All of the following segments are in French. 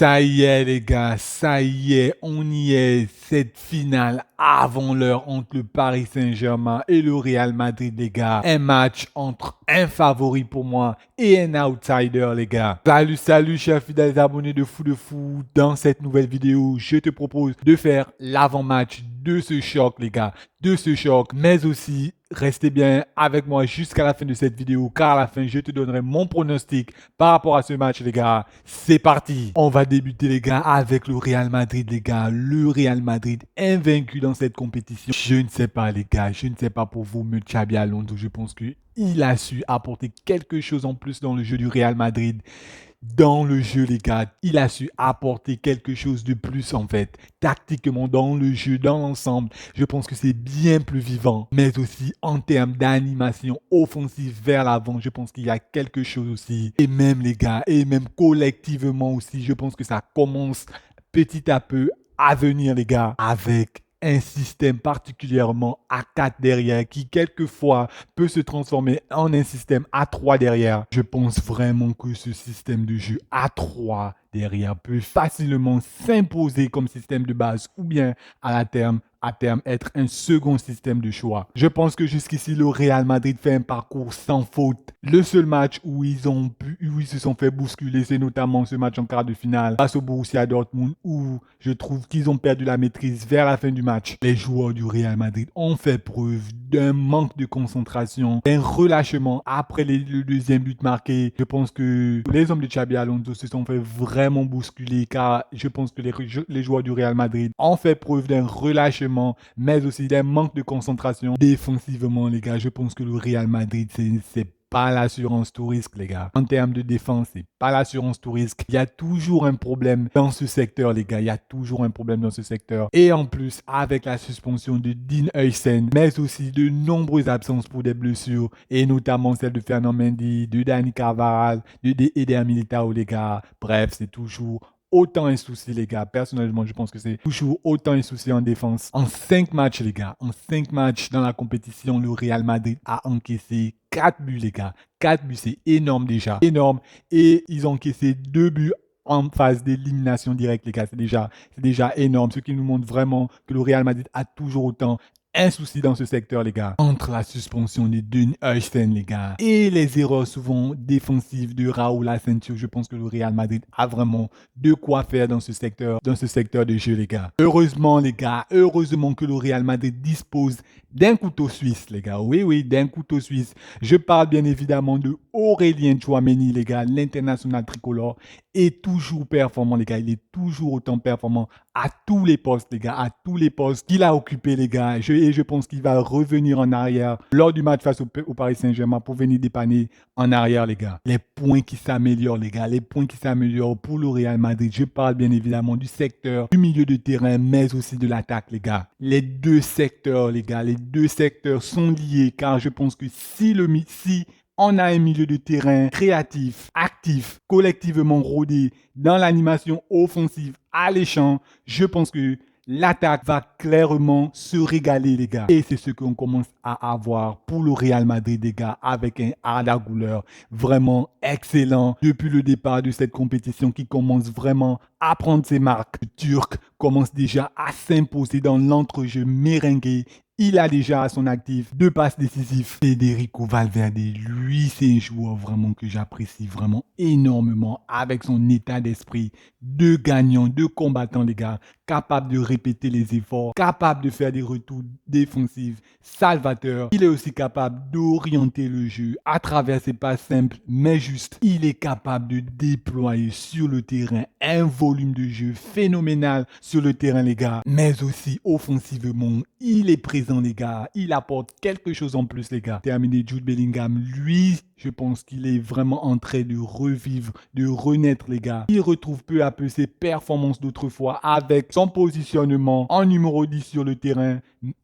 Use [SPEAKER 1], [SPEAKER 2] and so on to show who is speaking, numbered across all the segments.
[SPEAKER 1] Ça y est les gars, ça y est, on y est, cette finale avant l'heure entre le Paris Saint-Germain et le Real Madrid les gars. Un match entre un favori pour moi et un outsider les gars. Salut chers fidèles abonnés de Fou. Dans cette nouvelle vidéo, je te propose de faire l'avant-match de ce choc les gars, de ce choc, mais aussi restez bien avec moi jusqu'à la fin de cette vidéo car à la fin je te donnerai mon pronostic par rapport à ce match les gars. C'est parti. On va débuter les gars avec le Real Madrid les gars. Le Real Madrid invaincu dans cette compétition. Je ne sais pas les gars, je ne sais pas pour vous, mais Xabi Alonso, je pense que il a su apporter quelque chose en plus dans le jeu du Real Madrid. Dans le jeu, les gars, il a su apporter quelque chose de plus en fait. Tactiquement, dans le jeu, dans l'ensemble, je pense que c'est bien plus vivant. Mais aussi en termes d'animation offensive vers l'avant, je pense qu'il y a quelque chose aussi. Et même les gars, et même collectivement aussi, je pense que ça commence petit à peu à venir les gars, avec un système particulièrement à 4 derrière qui quelquefois peut se transformer en un système à 3 derrière. Je pense vraiment que ce système de jeu à 3 derrière peut facilement s'imposer comme système de base ou bien à terme être un second système de choix. Je pense que jusqu'ici le Real Madrid fait un parcours sans faute. Le seul match où ils se sont fait bousculer, c'est notamment ce match en quart de finale face au Borussia Dortmund où je trouve qu'ils ont perdu la maîtrise vers la fin du match. Les joueurs du Real Madrid ont fait preuve d'un manque de concentration, d'un relâchement après le deuxième but marqué. Je pense que les hommes de Xabi Alonso se sont fait vraiment bousculer car je pense que les joueurs du Real Madrid ont fait preuve d'un relâchement mais aussi d'un manque de concentration défensivement les gars. Je pense que le Real Madrid c'est pas l'assurance tout risque les gars. En termes de défense, c'est pas l'assurance tout risque. Il y a toujours un problème dans ce secteur les gars. Il y a toujours un problème dans ce secteur. Et en plus, avec la suspension de Dean Huijsen, mais aussi de nombreuses absences pour des blessures, et notamment celle de Fernand Mendy, de Dani Carvajal, de Eder Militao les gars. Bref, c'est toujours autant un souci, les gars. Personnellement, je pense que c'est toujours autant un souci en défense. En 5 matchs, les gars, en 5 matchs dans la compétition, le Real Madrid a encaissé 4 buts, les gars. 4 buts, c'est énorme déjà. Énorme. Et ils ont encaissé 2 buts en phase d'élimination directe, les gars. C'est déjà énorme. Ce qui nous montre vraiment que le Real Madrid a toujours autant un souci dans ce secteur, les gars. Entre la suspension de Dean Huijsen, les gars, et les erreurs souvent défensives de Raúl Asensio, je pense que le Real Madrid a vraiment de quoi faire dans ce secteur de jeu, les gars. Heureusement, les gars, heureusement que le Real Madrid dispose d'un couteau suisse, les gars. Oui, d'un couteau suisse. Je parle bien évidemment de Aurélien Tchouaméni, les gars, l'international tricolore est toujours performant, les gars. Il est toujours autant performant à tous les postes, les gars, à tous les postes qu'il a occupés, les gars. Et je pense qu'il va revenir en arrière lors du match face au Paris Saint-Germain pour venir dépanner en arrière, les gars. Les points qui s'améliorent, les gars. Les points qui s'améliorent pour le Real Madrid. Je parle bien évidemment du secteur, du milieu de terrain, mais aussi de l'attaque, les gars. Les deux secteurs, les gars, les deux secteurs sont liés car je pense que si on a un milieu de terrain créatif, actif, collectivement rodé dans l'animation offensive alléchant, je pense que l'attaque va clairement se régaler, les gars. Et c'est ce qu'on commence à avoir pour le Real Madrid, les gars, avec un Arda Güler vraiment excellent depuis le départ de cette compétition qui commence vraiment à prendre ses marques. Le Turc commence déjà à s'imposer dans l'entrejeu merengue. Il a déjà à son actif 2 passes décisives. Federico Valverde, lui, c'est un joueur vraiment que j'apprécie vraiment énormément avec son état d'esprit de gagnant, de combattant, les gars. Capable de répéter les efforts, capable de faire des retours défensifs, salvateur. Il est aussi capable d'orienter le jeu à travers ses passes simples, mais justes. Il est capable de déployer sur le terrain un volume de jeu phénoménal sur le terrain, les gars. Mais aussi offensivement, il est présent, les gars. Il apporte quelque chose en plus, les gars. Terminé, Jude Bellingham, lui, je pense qu'il est vraiment en train de revivre, de renaître, les gars. Il retrouve peu à peu ses performances d'autrefois avec son positionnement en numéro 10 sur le terrain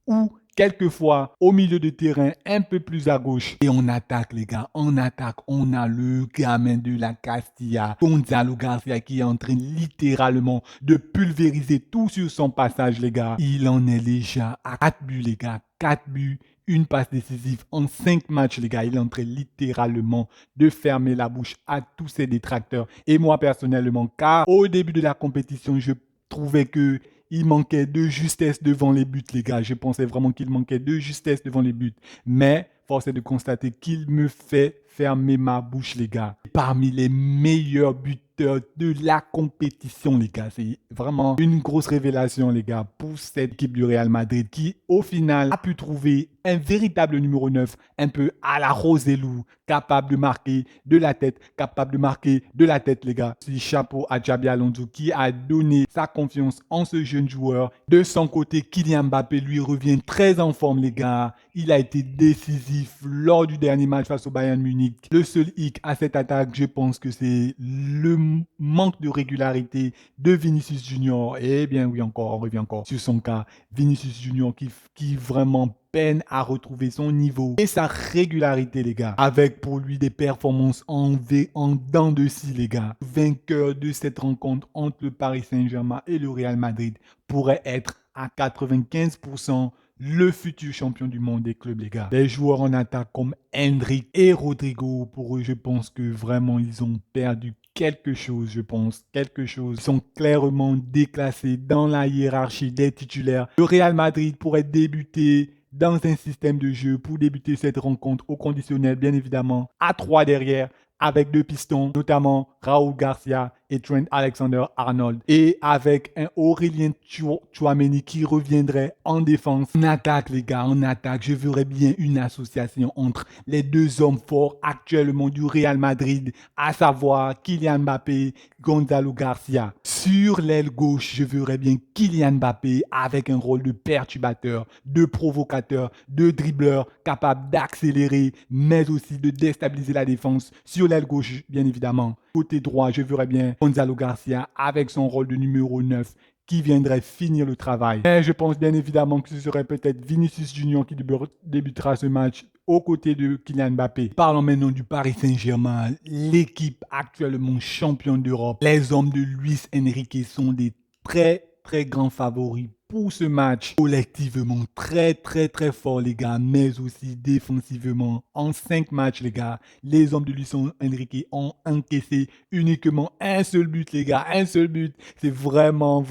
[SPEAKER 1] où quelquefois au milieu de terrain, un peu plus à gauche. Et on attaque, les gars. On attaque. On a le gamin de la Castilla, Gonzalo Garcia, qui est en train littéralement de pulvériser tout sur son passage, les gars. Il en est déjà à 4 buts, les gars. 4 buts. Une passe décisive en 5 matchs, les gars. Il est en train littéralement de fermer la bouche à tous ses détracteurs. Et moi, personnellement, car au début de la compétition, je trouvais que il manquait de justesse devant les buts, les gars. Je pensais vraiment qu'il manquait de justesse devant les buts. Mais force est de constater qu'il me fait fermer ma bouche, les gars. Parmi les meilleurs buteurs de la compétition, les gars. C'est vraiment une grosse révélation, les gars, pour cette équipe du Real Madrid qui, au final, a pu trouver un véritable numéro 9, un peu à la Roselu, capable de marquer de la tête, capable de marquer de la tête, les gars. C'est chapeau à Xabi Alonso qui a donné sa confiance en ce jeune joueur. De son côté, Kylian Mbappé, lui, revient très en forme, les gars. Il a été décisif lors du dernier match face au Bayern Munich. Le seul hic à cette attaque, je pense que c'est le manque de régularité de Vinicius Junior. Eh bien oui, encore, on revient encore sur son cas. Vinicius Junior qui vraiment peine à retrouver son niveau et sa régularité, les gars. Avec pour lui des performances en dents de scie, les gars. Vainqueur de cette rencontre entre le Paris Saint-Germain et le Real Madrid pourrait être à 95% le futur champion du monde des clubs, les gars. Les joueurs en attaque comme Hendrick et Rodrigo, pour eux, je pense que vraiment, ils ont perdu quelque chose, je pense. Quelque chose. Ils sont clairement déclassés dans la hiérarchie des titulaires. Le Real Madrid pourrait débuter dans un système de jeu pour débuter cette rencontre au conditionnel, bien évidemment, à 3 derrière, avec 2 pistons, notamment Raúl Garcia et Trent Alexander-Arnold. Et avec un Aurélien Tchouaméni qui reviendrait en défense. En attaque, les gars, en attaque. Je verrais bien une association entre les deux hommes forts actuellement du Real Madrid, à savoir Kylian Mbappé, Gonzalo Garcia. Sur l'aile gauche, je verrais bien Kylian Mbappé avec un rôle de perturbateur, de provocateur, de dribbleur, capable d'accélérer, mais aussi de déstabiliser la défense. Sur l'aile gauche, bien évidemment. Côté droit, je verrais bien Gonzalo Garcia avec son rôle de numéro 9 qui viendrait finir le travail. Mais je pense bien évidemment que ce serait peut-être Vinicius Junior qui débutera ce match aux côtés de Kylian Mbappé. Parlons maintenant du Paris Saint-Germain, l'équipe actuellement championne d'Europe. Les hommes de Luis Enrique sont des très grands favoris pour ce match. Collectivement, très fort, les gars, mais aussi défensivement. En 5 matchs, les gars, les hommes de Luis Enrique ont encaissé uniquement un seul but, les gars, un seul but. C'est vraiment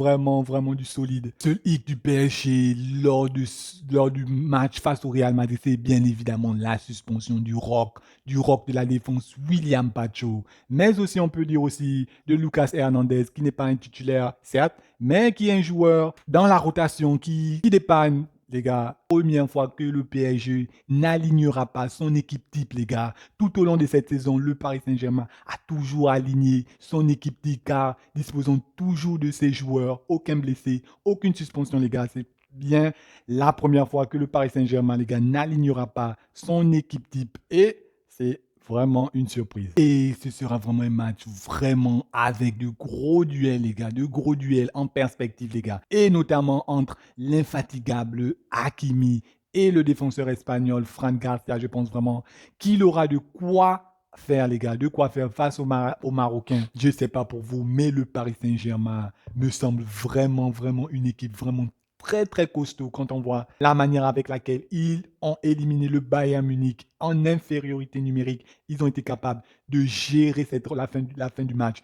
[SPEAKER 1] du solide. Seul hic du PSG lors du match face au Real Madrid, c'est bien évidemment la suspension du rock de la défense William Pacho. Mais aussi, on peut dire aussi de Lucas Hernandez, qui n'est pas un titulaire, certes, mais qui est un joueur dans la rotation qui dépanne, les gars. Première fois que le PSG n'alignera pas son équipe type, les gars. Tout au long de cette saison, le Paris Saint-Germain a toujours aligné son équipe type, car disposant toujours de ses joueurs, aucun blessé, aucune suspension, les gars. C'est bien la première fois que le Paris Saint-Germain, les gars, n'alignera pas son équipe type. Et c'est vraiment une surprise. Et ce sera vraiment un match vraiment avec de gros duels, les gars. De gros duels en perspective, les gars. Et notamment entre l'infatigable Hakimi et le défenseur espagnol Fran Garcia. Je pense vraiment qu'il aura de quoi faire, les gars. De quoi faire face aux Marocains. Je ne sais pas pour vous, mais le Paris Saint-Germain me semble vraiment une équipe vraiment très costaud quand on voit la manière avec laquelle ils ont éliminé le Bayern Munich en infériorité numérique. Ils ont été capables de gérer la fin du match,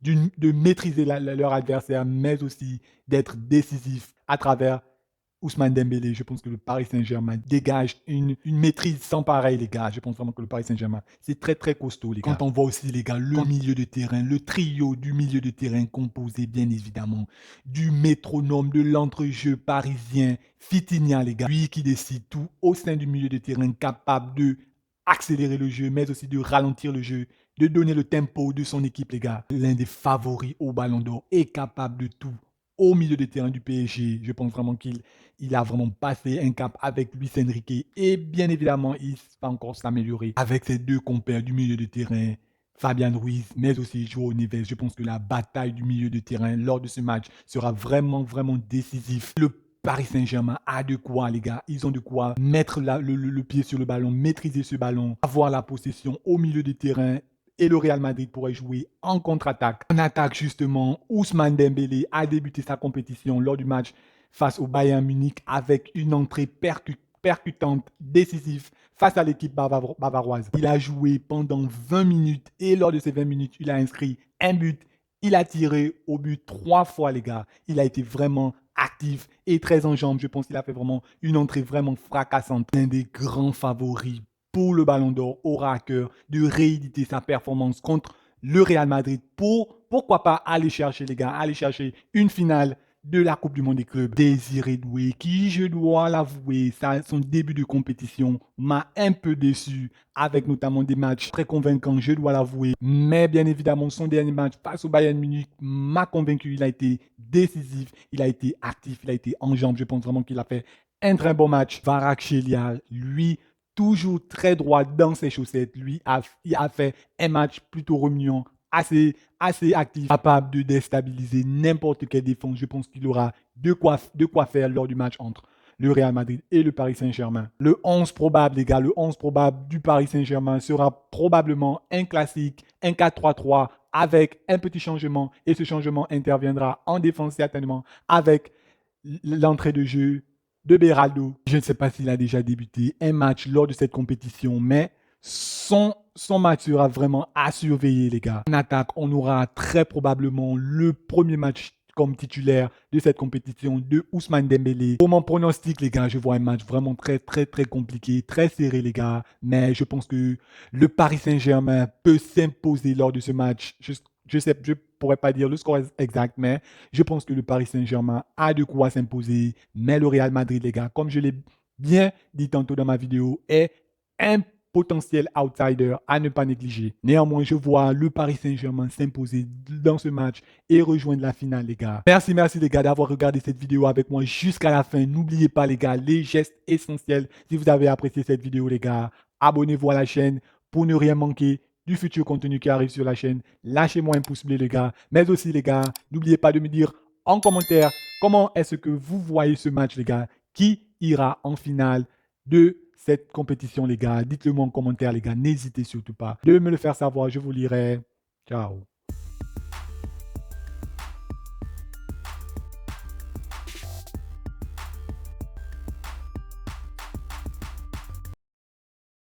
[SPEAKER 1] de maîtriser leur adversaire, mais aussi d'être décisif à travers Ousmane Dembélé. Je pense que le Paris Saint-Germain dégage une maîtrise sans pareil, les gars. Je pense vraiment que le Paris Saint-Germain, c'est très costaud, les gars. Quand on voit aussi, les gars, le milieu de terrain, le trio du milieu de terrain composé, bien évidemment, du métronome, de l'entrejeu parisien, Vitinha, les gars. Lui qui décide tout au sein du milieu de terrain, capable de accélérer le jeu, mais aussi de ralentir le jeu, de donner le tempo de son équipe, les gars. L'un des favoris au Ballon d'Or est capable de tout au milieu de terrain du PSG. Je pense vraiment qu'il a vraiment passé un cap avec Luis Enrique et bien évidemment, il va encore s'améliorer avec ses deux compères du milieu de terrain, Fabian Ruiz, mais aussi João Neves. Je pense que la bataille du milieu de terrain lors de ce match sera vraiment décisif. Le Paris Saint-Germain a de quoi, les gars. Ils ont de quoi mettre le pied sur le ballon, maîtriser ce ballon, avoir la possession au milieu du terrain. Et le Real Madrid pourrait jouer en contre-attaque. En attaque, justement, Ousmane Dembélé a débuté sa compétition lors du match face au Bayern Munich avec une entrée percutante, décisive face à l'équipe bavaroise. Il a joué pendant 20 minutes et lors de ces 20 minutes, il a inscrit un but. Il a tiré au but 3 fois, les gars. Il a été vraiment actif et très en jambes. Je pense qu'il a fait vraiment une entrée vraiment fracassante. Un des grands favoris pour le Ballon d'Or aura à cœur de rééditer sa performance contre le Real Madrid pour, pourquoi pas, aller chercher, les gars, aller chercher une finale de la Coupe du Monde des clubs. Désiré Doué, qui, je dois l'avouer, son début de compétition m'a un peu déçu, avec notamment des matchs très convaincants, je dois l'avouer. Mais bien évidemment, son dernier match face au Bayern Munich m'a convaincu. Il a été décisif, il a été actif, il a été en jambes. Je pense vraiment qu'il a fait un très bon match. Kvaratskhelia, lui, toujours très droit dans ses chaussettes. Lui, il a fait un match plutôt remuant, assez actif, capable de déstabiliser n'importe quelle défense. Je pense qu'il aura de quoi faire lors du match entre le Real Madrid et le Paris Saint-Germain. Le 11 probable, les gars, le 11 probable du Paris Saint-Germain sera probablement un classique, un 4-3-3 avec un petit changement. Et ce changement interviendra en défense certainement avec l'entrée de jeu de Beraldo. Je ne sais pas s'il a déjà débuté un match lors de cette compétition, mais son match sera vraiment à surveiller, les gars. En attaque, on aura très probablement le premier match comme titulaire de cette compétition de Ousmane Dembélé. Pour mon pronostic, les gars, je vois un match vraiment très compliqué, très serré, les gars. Mais je pense que le Paris Saint-Germain peut s'imposer lors de ce match. Je pourrais pas dire le score exact, mais je pense que le Paris Saint-Germain a de quoi s'imposer. Mais le Real Madrid, les gars, comme je l'ai bien dit tantôt dans ma vidéo, est un potentiel outsider à ne pas négliger. Néanmoins, je vois le Paris Saint-Germain s'imposer dans ce match et rejoindre la finale, les gars. Merci les gars d'avoir regardé cette vidéo avec moi jusqu'à la fin. N'oubliez pas, les gars, les gestes essentiels. Si vous avez apprécié cette vidéo, les gars, abonnez-vous à la chaîne pour ne rien manquer du futur contenu qui arrive sur la chaîne. Lâchez-moi un pouce bleu, les gars. Mais aussi, les gars, n'oubliez pas de me dire en commentaire comment est-ce que vous voyez ce match, les gars. Qui ira en finale de cette compétition, les gars? Dites-le moi en commentaire, les gars. N'hésitez surtout pas de me le faire savoir. Je vous lirai. Ciao.